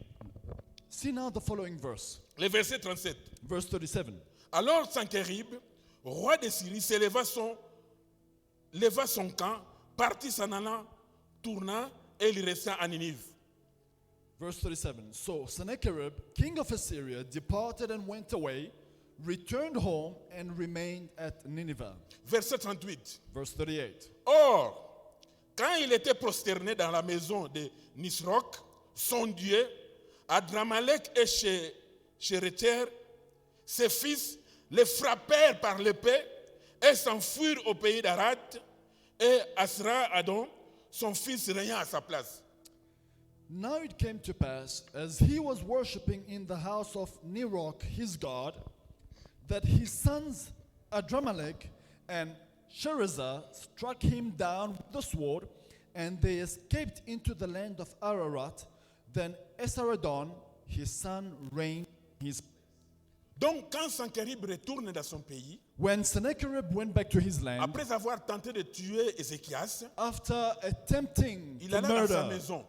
See now the following verse. Le verset 37. Verse 37. Alors Sankerib, roi de Syrie, leva son camp, partit s'en allant, tourna et il resta à Ninive. Verse 37. So Sennacherib, king of Assyria, departed and went away, returned home and remained at Nineveh. Verset 38. Verse 38. Or, quand il était prosterné dans la maison de Nisroch, son dieu, Adramalek et Shereter, ses fils les frappèrent par l'épée et s'enfuirent au pays d'Arad, et Asra-Adon, son fils, régna à sa place. Now it came to pass, as he was worshipping in the house of Nisroch, his god, that his sons Adramelech and Sherezer struck him down with the sword, and they escaped into the land of Ararat. Then Esarhaddon, his son, reigned in his. Donc, quand Sankerib retourne dans son pays, When Sennacherib went back to his land, après avoir tenté de tuer Ézéchias, after attempting il to alla dans sa murder maison.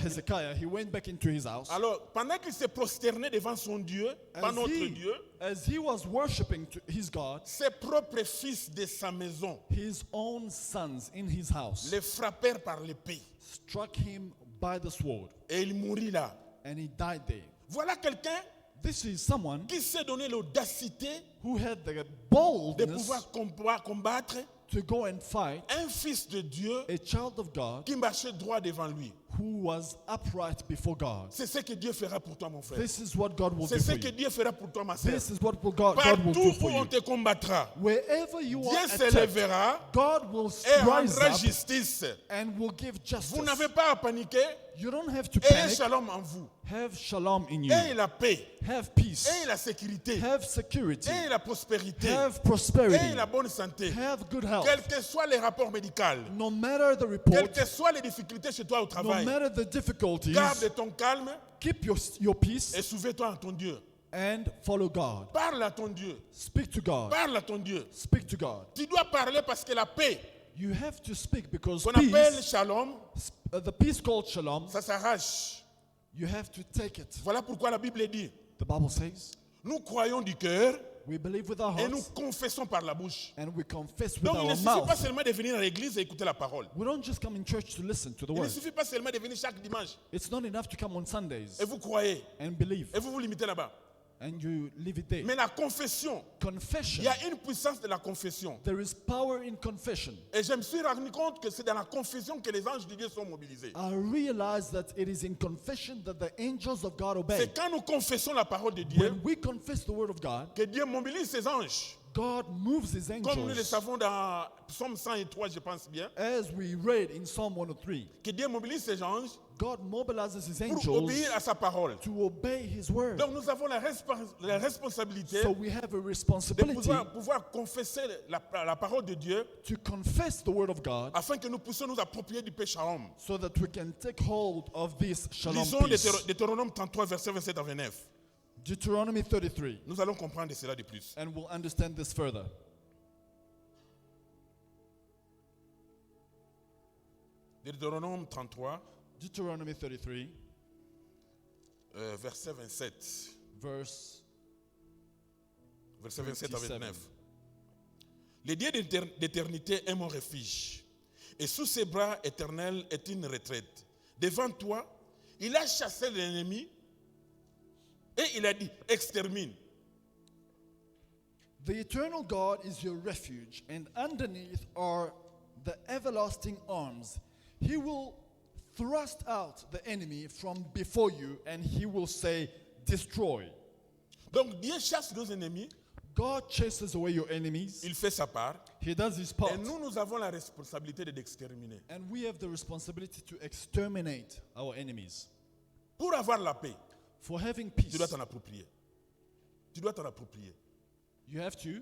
Hezekiah, he went back into his house. Alors, pendant qu'il s'est prosterné devant son Dieu, pas notre Dieu, As he was worshipping his God, ses propres fils de sa maison his own sons in his house les frappèrent par l'épée. struck him by the sword, Et il mourut là. and he died there. Voilà quelqu'un This is someone qui s'est donné l'audacité who had the de boldness pouvoir combattre to go and fight un fils de Dieu a child of God qui marchait droit devant lui. who was upright before God. C'est ce que Dieu fera pour toi, mon frère. This is what God will C'est do ce for que you. Dieu fera pour toi, ma sœur. This is what God will Partout do où for on you. te combattra, Wherever you Dieu are se attacked, lèvera God will et rise rendra up justice. and will give Vous justice. n'avez pas à paniquer. You don't have to Ayez panic. shalom en vous. Have shalom in you. Ayez la paix. Have peace. Ayez la sécurité. Have security. Ayez la prospérité. Have prosperity. Ayez la bonne santé. Have good health. Quels que soient les rapports médicaux, No matter the quelles report, que soient les difficultés chez toi au no travail, matter the difficulties, garde ton calme keep your peace et souviens-toi à ton Dieu. and follow God. Parle à ton Dieu. Speak to God. Parle à ton Dieu. Speak to God. Tu dois parler parce que la paix You have to speak because qu'on appelle peace, shalom, the peace called shalom, ça s'arrache. you have to take it. Voilà pourquoi la Bible dit, The Bible says, nous croyons du cœur we believe with our et nous hearts confessons par la bouche. and we confess with Donc il ne our suffit pas mouth. seulement de venir à l'église et écouter la parole. We don't just come in church to listen to the Il ne word. suffit pas seulement de venir chaque dimanche It's not enough to come on Sundays et vous croyez and believe et vous vous limitez là-bas. and you leave it there. Mais la confession, il Confession. y a une puissance de la confession. There is power in confession. Et je me suis rendu compte que c'est dans la confession que les anges de Dieu sont mobilisés. I realize that it is in confession that the angels of God obey. C'est quand nous confessons la parole de Dieu When we confess the word of God, que Dieu mobilise ses anges. God moves his Comme nous le angels. savons dans Psaume 103, je pense bien, As we read in Psalm 103, que Dieu mobilise ses anges God mobilizes his pour angels obéir à sa parole. to obey his word. Donc nous avons la responsabilité So we have a de responsibility pouvoir confesser la parole de Dieu to confess the word of God afin que nous puissions nous approprier du péché shalom. so that we can take hold of this shalom Lisons peace. Deutéronome 33, verset 27 à 29. Deuteronomy 33. Nous allons comprendre cela de plus. And we'll understand this further. Deutéronome 33, Deuteronomy 33, verset 27. verse Verset 27 à 27. 29. Le Dieu d'éternité est mon refuge, et sous ses bras éternels est une retraite. Devant toi, il a chassé l'ennemi, et il a dit, extermine. The eternal God is your refuge, and underneath are the everlasting arms. He will thrust out the enemy from before you, and he will say, destroy. Donc Dieu chasse nos ennemis, God chases away your enemies. il fait sa part, He does his et part. nous avons la responsabilité de l'exterminer. And we have the responsibility to exterminate our enemies. Pour avoir la paix, For having tu peace, dois t'en approprier. Tu dois t'en approprier. you have to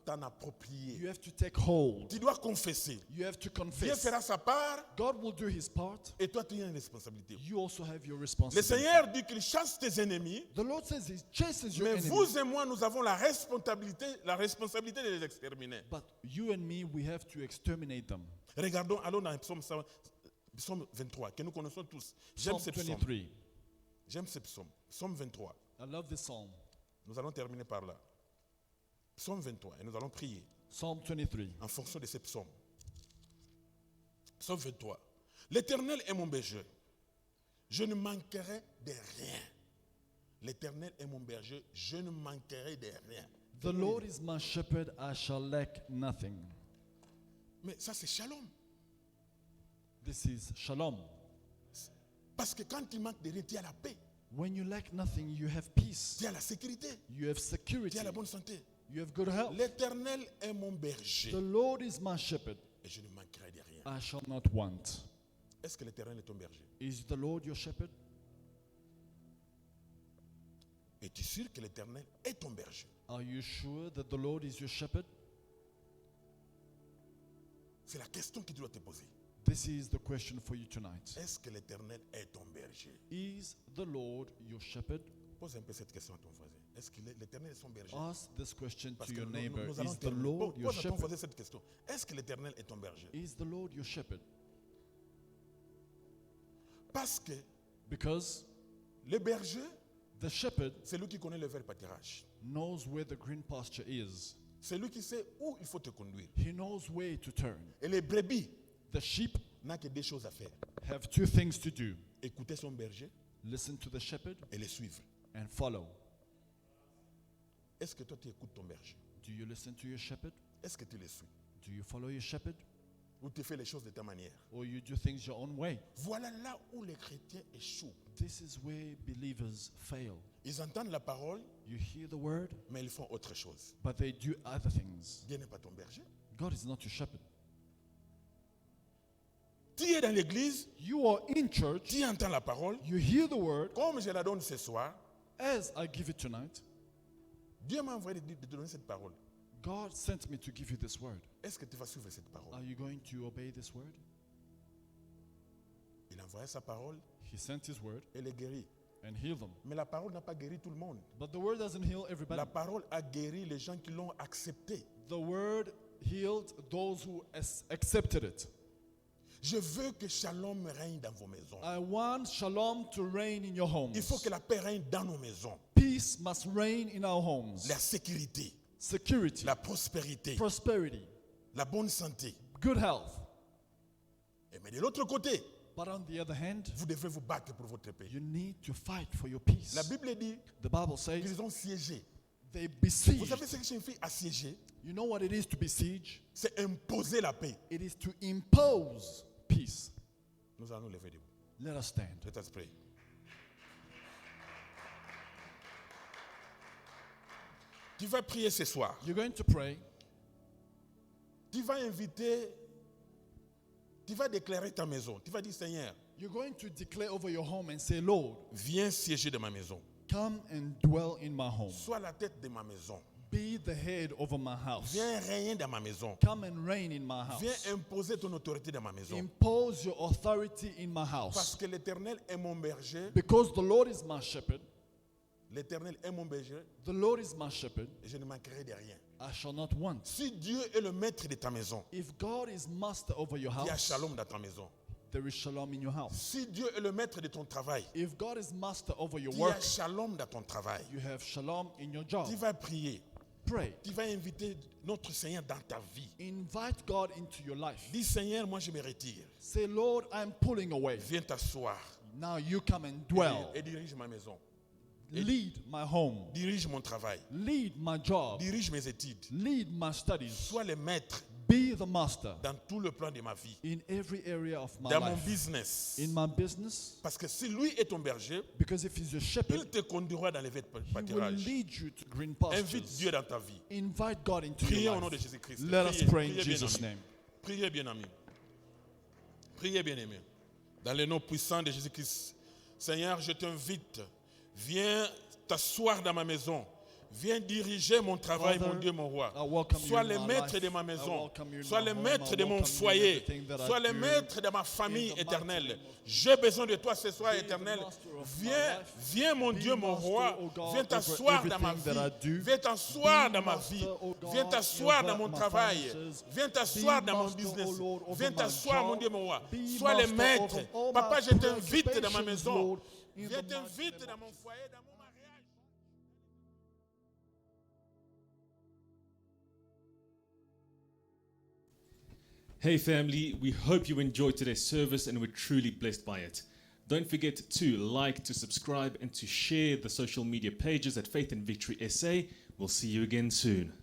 T'en approprier. take hold. Tu dois confesser. You have to Dieu confess. fera sa part, God will do his part. et toi tu as une responsabilité. You also have your Le responsibility. Seigneur dit qu'il chasse tes ennemis, The Lord says he chases your mais enemies. vous et moi, nous avons la responsabilité de les exterminer. But you and me, we have to exterminate them. Regardons, allons dans Psaume 23, que nous connaissons tous. J'aime Psalm ce psaume. 23. J'aime ce psaume. Psaume 23. I love this psalm. Nous allons terminer par là. Psaume 23. Et nous allons prier Psalm 23. en fonction de ces psaumes. Psaume 23. L'Éternel est mon berger. Je ne manquerai de rien. L'Éternel est mon berger. Je ne manquerai de rien. The Lord is my shepherd, I shall lack nothing. Mais ça, c'est shalom. This is shalom. Parce que quand il manque de rien, tu as la paix. When you lack nothing, you have peace. Tu as la sécurité. You have Tu security. as la bonne santé. You have good health. L'Éternel est mon berger. The Lord is my shepherd, Et je ne manquerai de rien. I shall not want. Est-ce que l'Éternel est ton berger? Is the Lord your shepherd? Es-tu sûr que l'Éternel est ton berger? Are you sure that the Lord is your shepherd? C'est la question que tu dois te poser. This is the question for you tonight. Est-ce que l'Éternel est ton berger? Is the Lord your shepherd? Pose un peu cette question à ton voisin. Est-ce que l'Éternel est son berger? Ask this question Parce to que your neighbor. nous allons Is the terminer. Lord your Pose à ton shepherd? voisin cette question. Est-ce que l'Éternel est ton berger? Is the Lord your shepherd? Parce que Because le berger, the shepherd c'est lui qui connaît le vert pâturage. knows where the green pasture is. C'est lui qui sait où il faut te conduire. He knows where to turn. Et les brebis The sheep n'a que deux choses à faire. have two things to do: Écouter son berger listen to the shepherd et le suivre. and follow. Est-ce que toi tu écoutes ton berger? Do you listen to your shepherd? Est-ce que tu le suis? Do you follow your shepherd? Ou tu fais les choses de ta manière? Or you do things your own way? Voilà là où les chrétiens échouent. This is where believers fail. Ils entendent la parole, You hear the word, mais ils font autre chose. but they do other things. Dieu n'est pas ton berger. God is not your shepherd. Tu es dans l'église, You are in church, tu entends la parole, you hear the word, comme je la donne ce soir. as I give it tonight. Dieu m'a envoyé de te donner cette parole. God sent me to give you this word. Est-ce que tu vas suivre cette parole? Are you going to obey this word? Il a envoyé sa parole He sent his word et les guérit. and healed them. Mais la parole n'a pas guéri tout le monde. But the word doesn't heal everybody. La parole a guéri les gens qui l'ont accepté. The word healed those who accepted it. Je veux que shalom règne dans vos maisons. I want shalom to reign in your homes. Il faut que la paix règne dans nos maisons. Peace must reign in our homes. La sécurité, Security, la prospérité, prosperity, la bonne santé. good health. Mais de l'autre côté, But on the other hand, vous devrez vous battre pour votre paix. you need to fight for your peace. La Bible dit The Bible says qu'ils ont siégé. they Vous besieged. savez ce que signifie assiéger? You know what it is to besiege? C'est imposer la paix. It is to impose peace. Nous allons nous lever debout. Let us stand. Let us pray. Tu vas prier ce soir. You're going to pray. Tu vas inviter, tu vas déclarer ta maison. Tu vas dire, Seigneur, You're going to declare over your home and say, Lord, viens siéger dans ma maison. come and dwell in my home. Sois la tête de ma maison. Be the head over my house. Viens régner dans ma maison. Come and reign in my house. Viens imposer ton autorité dans ma maison. Impose your authority in my Parce house. que l'Éternel est mon berger. Because the Lord is my shepherd. L'Éternel est mon berger The Lord is my shepherd, et je ne manquerai de rien. I shall not want. Si Dieu est le maître de ta maison, If God is master over your il y a house, shalom dans ta maison. there is shalom in your house. Si Dieu est le maître de ton travail, If God is master over your il y a work, shalom dans ton travail. you have shalom in your job. Tu vas prier. Pray. Tu vas inviter notre Seigneur dans ta vie. Invite God into your life. Dis Seigneur, moi je me retire. Say, Lord, I'm pulling away. Viens t'asseoir Now you come and dwell. et dirige ma maison. Lead my home. Dirige mon travail. Lead my job. Dirige mes études. Lead my studies. Sois le maître Be the master dans tout le plan de ma vie. in every area of my Dans mon life. business. In my business, Parce que si lui est ton berger, because if he's your shepherd, il te conduira dans les verts he will pâturages. lead you to green Invite pastures. Dieu dans ta vie. Invite God into Priez your au nom de life. Jésus-Christ. Let us Priez, pray in priez, bien Jesus' aimé. name. Priez bien ami. Priez bien aimé. Dans le nom puissant de Jésus-Christ. Seigneur, je t'invite. Viens t'asseoir dans ma maison. Viens diriger mon travail, Father, mon Dieu, mon roi. I welcome you Sois in le my maître life. de ma I maison. welcome you in Sois my le home. maître I de mon welcome you in foyer. everything that I Sois le do. maître de ma famille In the mighty éternelle. name of J'ai besoin de toi ce soir, Be the éternel. master of my Viens, life. viens, mon Be Dieu, mon master, roi. O God, Viens over t'asseoir dans ma everything that I vie. do. Viens t'asseoir Be dans ma master, vie. O God, Viens t'asseoir over dans mon my travail. finances. Viens t'asseoir Be dans mon master, business. O Lord, over Viens my t'asseoir, mon job. Dieu, mon roi. Be Sois le master maître. over all Papa, my je t'invite dans ma preoccupations, maison. Lord, in Viens the mighty t'invite name dans of mon foyer, dans mon mariage. Hey family, we hope you enjoyed today's service and were truly blessed by it. Don't forget to like, to subscribe, and to share the social media pages at Faith and Victory SA. We'll see you again soon.